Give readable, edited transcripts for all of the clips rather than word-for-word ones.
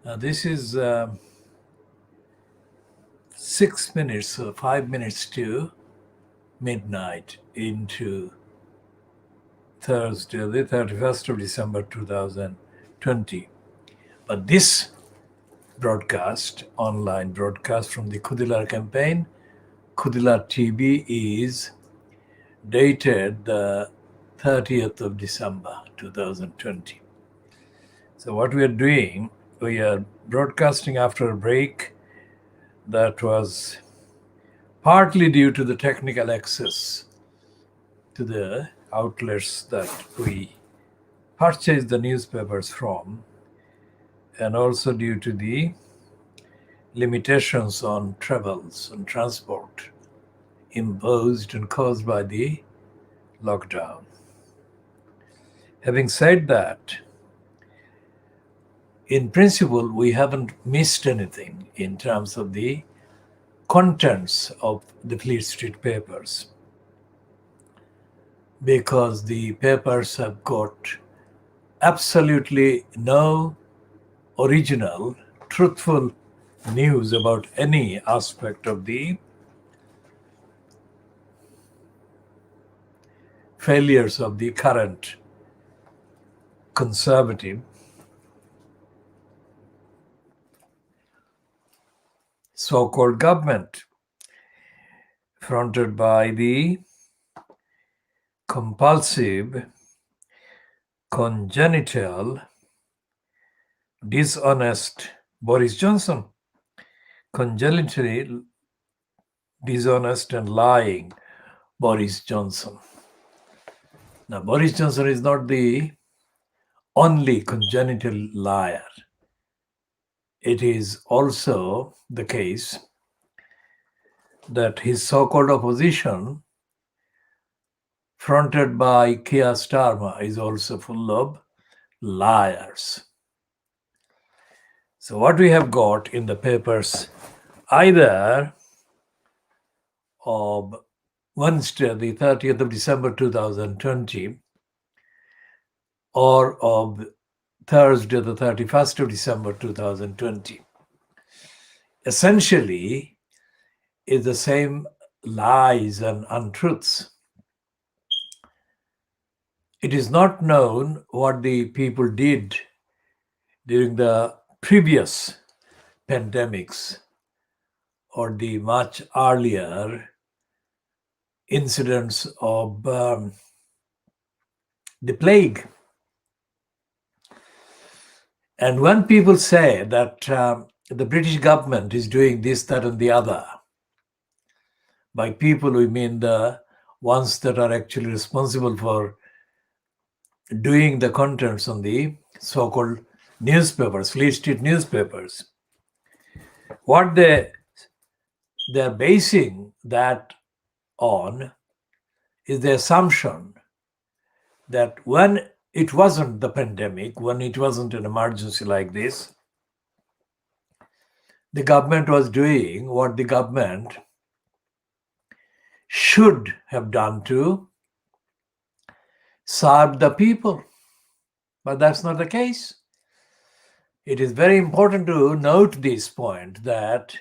This is 6 minutes, 5 minutes to midnight into Thursday, the 31st of December 2020. But this broadcast, online broadcast from the Khoodeelaar campaign, KhoodeelaarTV, is dated the 30th of December 2020. So what we are doing, we are broadcasting after a break that was partly due to the technical access to the outlets that we purchased the newspapers from, and also due to the limitations on travels and transport imposed and caused by the lockdown. Having said that, in principle, we haven't missed anything in terms of the contents of the Fleet Street papers, because the papers have got absolutely no original, truthful news about any aspect of the failures of the current conservative so-called government, fronted by the compulsive, congenital, dishonest Boris Johnson, congenitally dishonest and lying Boris Johnson. Now, Boris Johnson is not the only congenital liar. It is also the case that his so-called opposition, fronted by Keir Starmer, is also full of liars. So what we have got in the papers, either of Wednesday, the 30th of December 2020, or of Thursday, the 31st of December 2020, essentially is the same lies and untruths. It is not known what the people did during the previous pandemics or the much earlier incidents of the plague. And when people say that the British government is doing this, that, and the other, by people we mean the ones that are actually responsible for doing the contents on the so-called newspapers, Fleet Street newspapers, what they're basing that on is the assumption that when it wasn't the pandemic, when it wasn't an emergency like this, the government was doing what the government should have done to serve the people. But that's not the case. It is very important to note this point, that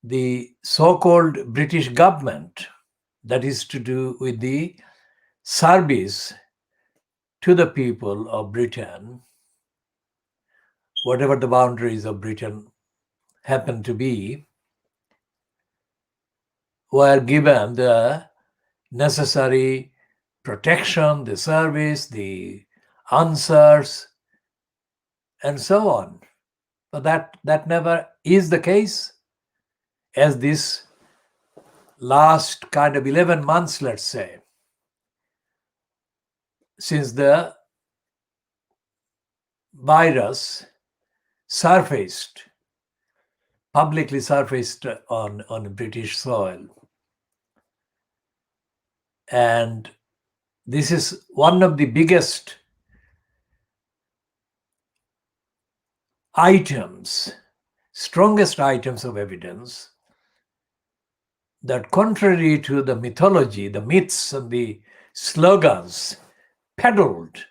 the so-called British government, that is to do with the service to the people of Britain, whatever the boundaries of Britain happen to be, were given the necessary protection, the service, the answers, and so on. But that never is the case, as this last kind of 11 months, let's say, since the virus surfaced, publicly surfaced on British soil. And this is one of the biggest items, strongest items of evidence that, contrary to the mythology, the myths, and the slogans peddled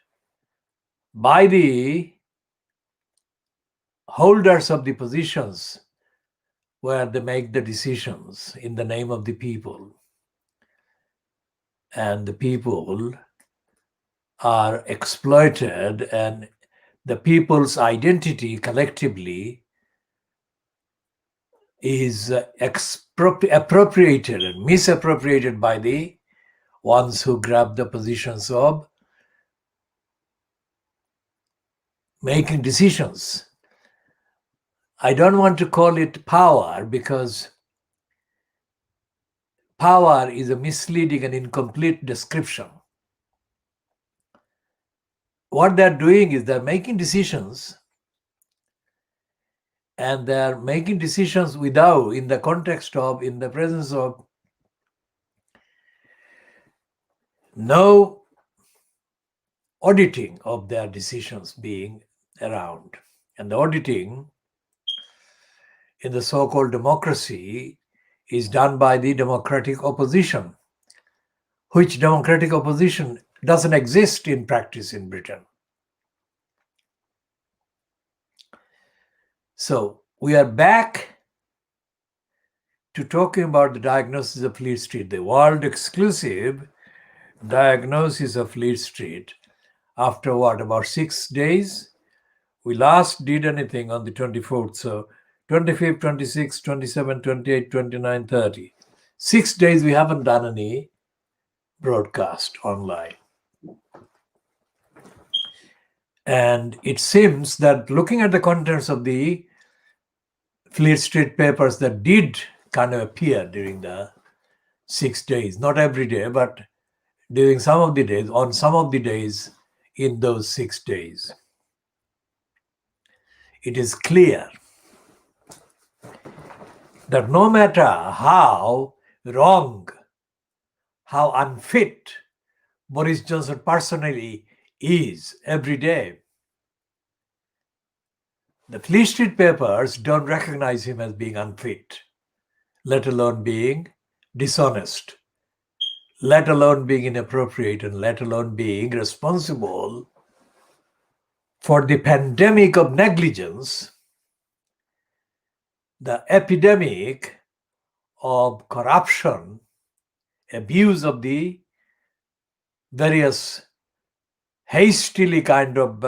by the holders of the positions where they make the decisions in the name of the people. And the people are exploited, and the people's identity collectively is appropriated and misappropriated by the ones who grab the positions of making decisions. I don't want to call it power, because power is a misleading and incomplete description. What they're doing is they're making decisions, and they're making decisions without, in the context of, in the presence of no auditing of their decisions being around. And the auditing in the so-called democracy is done by the democratic opposition, which democratic opposition doesn't exist in practice in Britain. So we are back to talking about the diagnosis of Fleet Street, the world exclusive diagnosis of Fleet Street. After what, about 6 days? We last did anything on the 24th. So 25th, 26th, 27th, 28th, 29th, 30. 6 days we haven't done any broadcast online. And it seems that looking at the contents of the Fleet Street papers that did kind of appear during the 6 days, not every day, but during some of the days, on some of the days in those 6 days, it is clear that no matter how wrong, how unfit Boris Johnson personally is every day, the Fleet Street papers don't recognize him as being unfit, let alone being dishonest, let alone being inappropriate, and let alone being responsible for the pandemic of negligence, the epidemic of corruption, abuse of the various hastily kind of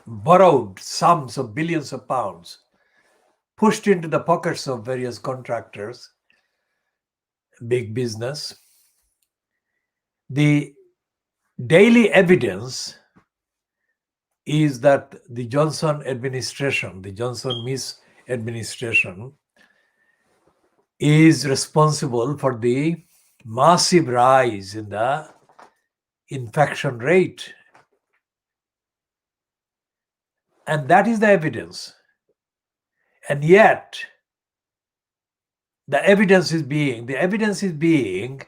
borrowed sums of billions of pounds pushed into the pockets of various contractors, big business. The daily evidence is that the Johnson administration, the Johnson misadministration, is responsible for the massive rise in the infection rate. And that is the evidence. And yet, the evidence is being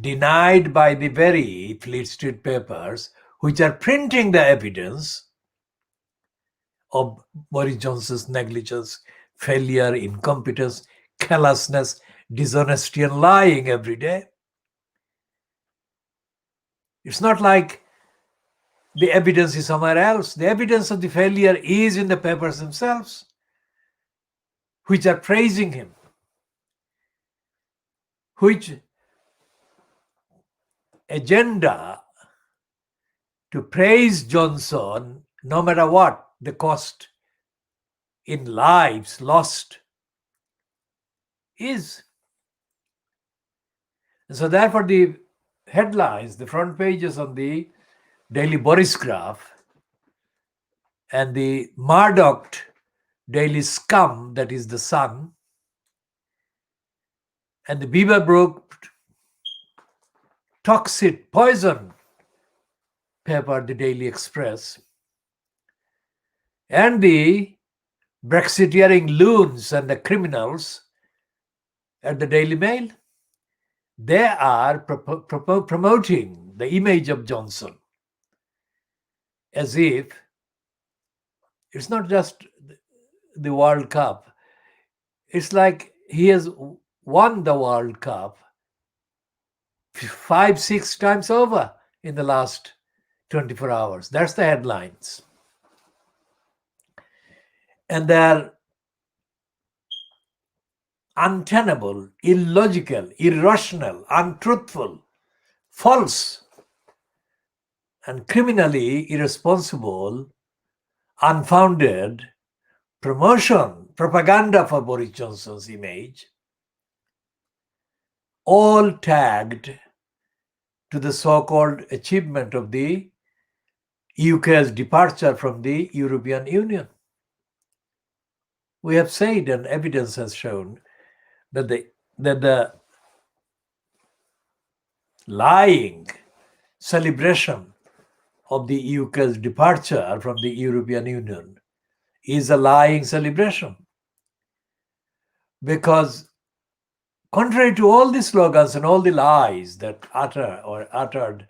denied by the very Fleet Street papers, which are printing the evidence of Boris Johnson's negligence, failure, incompetence, callousness, dishonesty, and lying every day. It's not like the evidence is somewhere else. The evidence of the failure is in the papers themselves, which are praising him, which agenda to praise Johnson, no matter what the cost in lives lost is. And so therefore the headlines, the front pages on the Daily Boris Graph, and the Murdoch Daily Scum, that is the Sun, and the Beaverbrook toxic poison paper, the Daily Express, and the Brexiteering loons and the criminals at the Daily Mail, they are promoting the image of Johnson as if it's not just the World Cup. It's like he has won the World Cup 5-6 times over in the last 24 hours. That's the headlines. and they are untenable, illogical, irrational, untruthful, false, and criminally irresponsible, unfounded promotion, propaganda for Boris Johnson's image, all tagged to the so-called achievement of the UK's departure from the European Union. We have said, and evidence has shown, that the lying celebration of the UK's departure from the European Union is a lying celebration. Because contrary to all the slogans and all the lies that uttered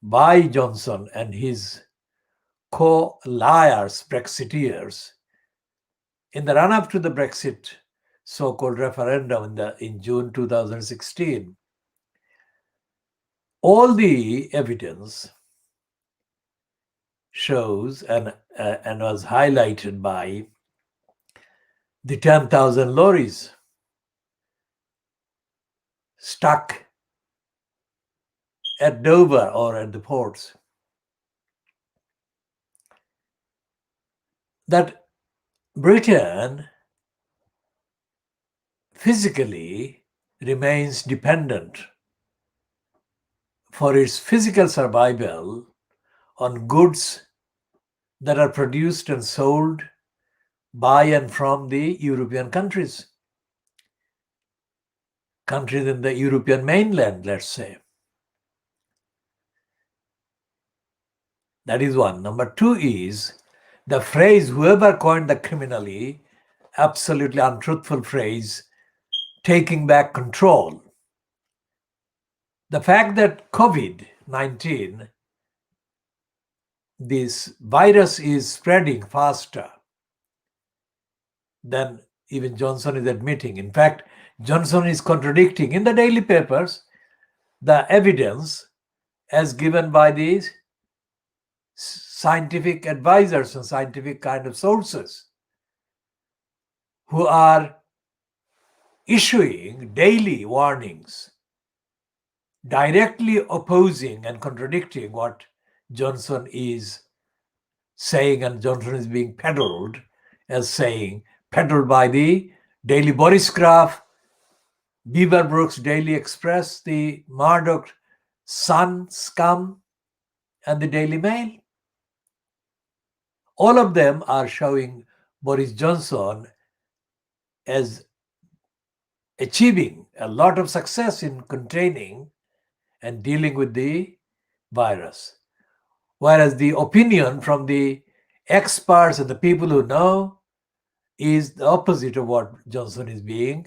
by Johnson and his co-liars, Brexiteers, in the run-up to the Brexit so-called referendum in June 2016, all the evidence shows and was highlighted by the 10,000 lorries stuck at Dover or at the ports, that Britain physically remains dependent for its physical survival on goods that are produced and sold by and from the European countries in the European mainland, let's say. That is one. Number two is the phrase, whoever coined the criminally, absolutely untruthful phrase, taking back control. The fact that COVID-19, this virus, is spreading faster than even Johnson is admitting. In fact, Johnson is contradicting in the daily papers the evidence as given by these scientific advisors and scientific kind of sources who are issuing daily warnings, directly opposing and contradicting what Johnson is saying, and Johnson is being peddled as saying, peddled by the Daily Borisgraph, Beaverbrook's Daily Express, the Murdoch Sun scum, and the Daily Mail. All of them are showing Boris Johnson as achieving a lot of success in containing and dealing with the virus. Whereas the opinion from the experts and the people who know is the opposite of what Johnson is being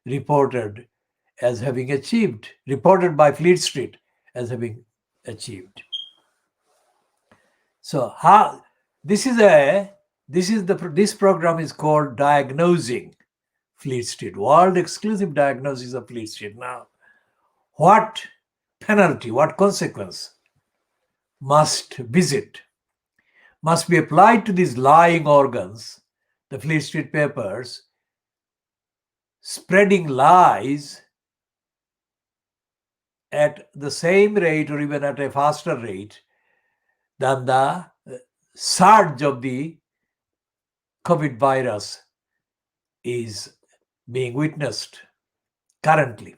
reported as having achieved, reported by Fleet Street as having achieved. So this program is called Diagnosing Fleet Street, world exclusive diagnosis of Fleet Street. Now, what penalty, what consequence must be applied to these lying organs, the Fleet Street papers, spreading lies at the same rate or even at a faster rate than the surge of the COVID virus is being witnessed currently.